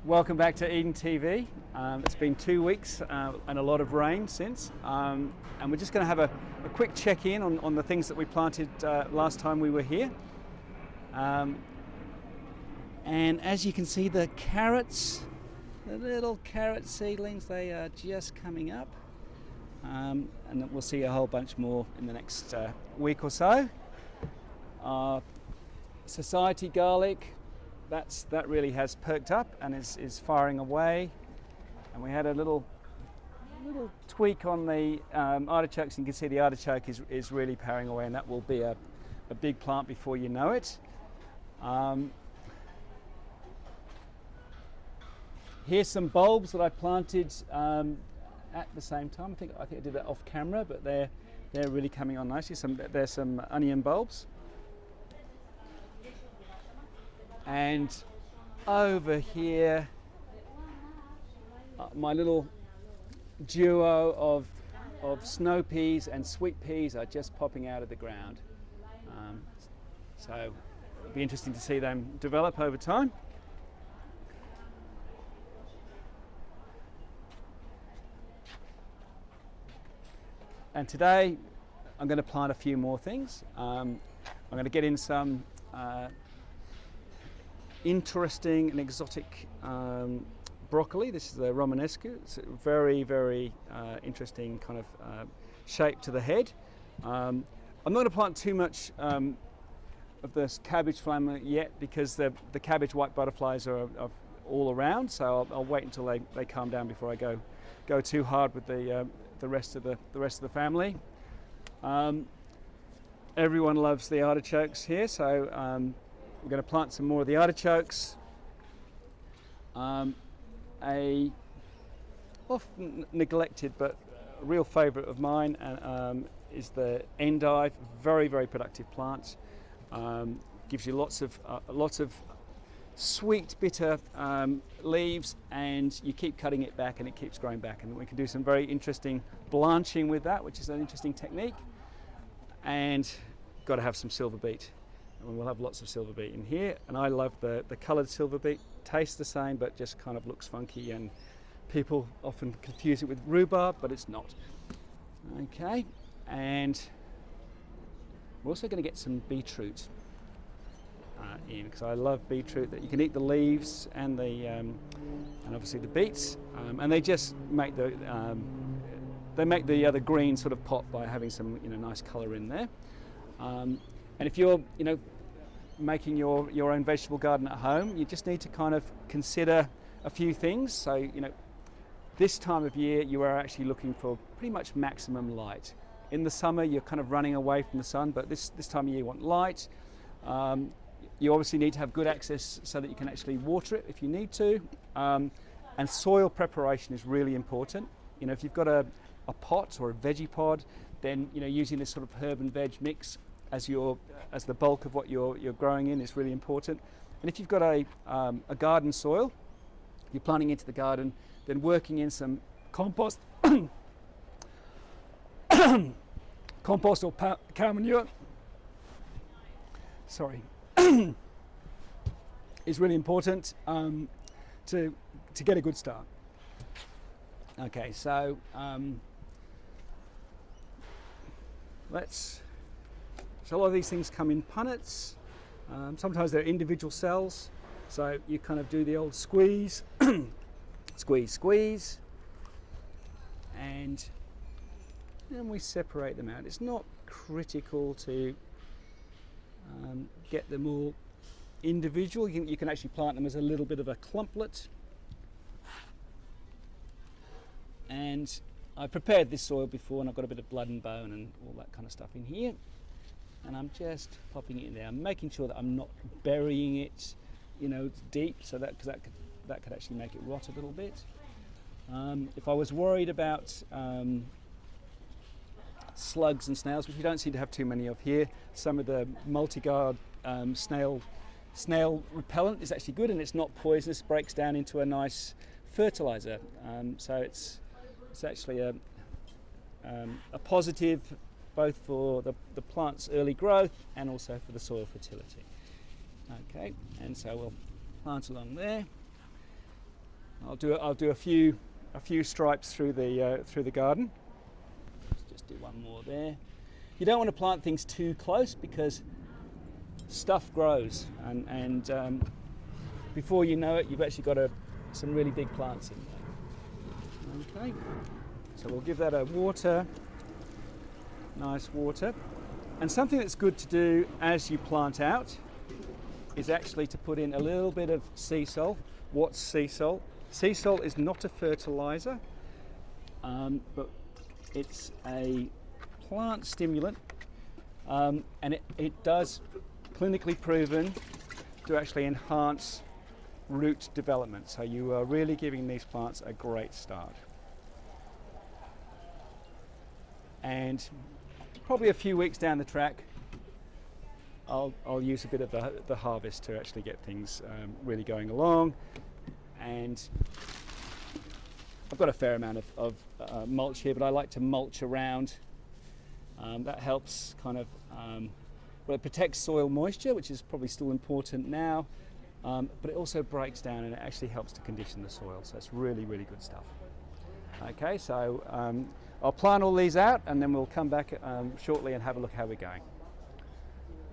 Welcome back to Eden TV. It's been 2 weeks and a lot of rain since, and we're just going to have a quick check-in on the things that we planted last time we were here. And as you can see, the carrots, the little carrot seedlings, they are just coming up, and we'll see a whole bunch more in the next week or so. Society garlic, that really has perked up and is firing away. And we had a little tweak on the artichokes, and you can see the artichoke is really powering away, and that will be a big plant before you know it. Here's some bulbs that I planted at the same time. I think I did that off camera, but they're really coming on nicely. There's some onion bulbs. And over here, my little duo of snow peas and sweet peas are just popping out of the ground. So it'll be interesting to see them develop over time. And today I'm going to plant a few more things. I'm going to get in some interesting and exotic broccoli. This is the Romanescu. It's a very, very interesting kind of shape to the head. I'm not going to plant too much of this cabbage family yet, because the cabbage white butterflies are all around. So I'll wait until they calm down before I go too hard with the rest of the family. Everyone loves the artichokes here, so we're going to plant some more of the artichokes. A often neglected but a real favourite of mine is the endive. Very, very productive plant. Gives you lots of sweet, bitter leaves, and you keep cutting it back and it keeps growing back. And we can do some very interesting blanching with that, which is an interesting technique. And got to have some silver beet. And we'll have lots of silver beet in here, and I love the coloured silver beet. Tastes the same, but just kind of looks funky, and people often confuse it with rhubarb, but it's not. Okay, and we're also going to get some beetroot in, because I love beetroot. That you can eat the leaves and and obviously the beets, and they just make the other green sort of pop by having some nice colour in there. And if you're, making your own vegetable garden at home, you just need to kind of consider a few things. So, this time of year you are actually looking for pretty much maximum light. In the summer you're kind of running away from the sun, but this time of year you want light. You obviously need to have good access so that you can actually water it if you need to. And soil preparation is really important. If you've got a pot or a veggie pod, then using this sort of herb and veg mix as the bulk of what you're growing in is really important. And if you've got a garden soil, you're planting into the garden, then working in some compost, compost or cow manure, is really important to get a good start. Okay, so So a lot of these things come in punnets. Sometimes they're individual cells. So you kind of do the old squeeze, squeeze, and then we separate them out. It's not critical to get them all individual. You can actually plant them as a little bit of a clumplet. And I prepared this soil before, and I've got a bit of blood and bone and all that kind of stuff in here. And I'm just popping it in there. I'm making sure that I'm not burying it, deep, so because that could actually make it rot a little bit. If I was worried about slugs and snails, which we don't seem to have too many of here, some of the multi-guard snail repellent is actually good, and it's not poisonous. Breaks down into a nice fertilizer. So it's actually a positive, both for the plant's early growth and also for the soil fertility. Okay, and so we'll plant along there. I'll do a few stripes through the garden. Let's just do one more there. You don't want to plant things too close because stuff grows, and before you know it, you've actually got some really big plants in there. Okay, so we'll give that a water, nice water. And something that's good to do as you plant out is actually to put in a little bit of sea salt. What's sea salt? Sea salt is not a fertilizer, but it's a plant stimulant, and it does clinically proven to actually enhance root development. So you are really giving these plants a great start. And probably a few weeks down the track, I'll use a bit of the harvest to actually get things really going along. And I've got a fair amount of mulch here, but I like to mulch around. That helps kind of, well, it protects soil moisture, which is probably still important now, but it also breaks down and it actually helps to condition the soil. So it's really, really good stuff. Okay, so I'll plant all these out and then we'll come back shortly and have a look how we're going.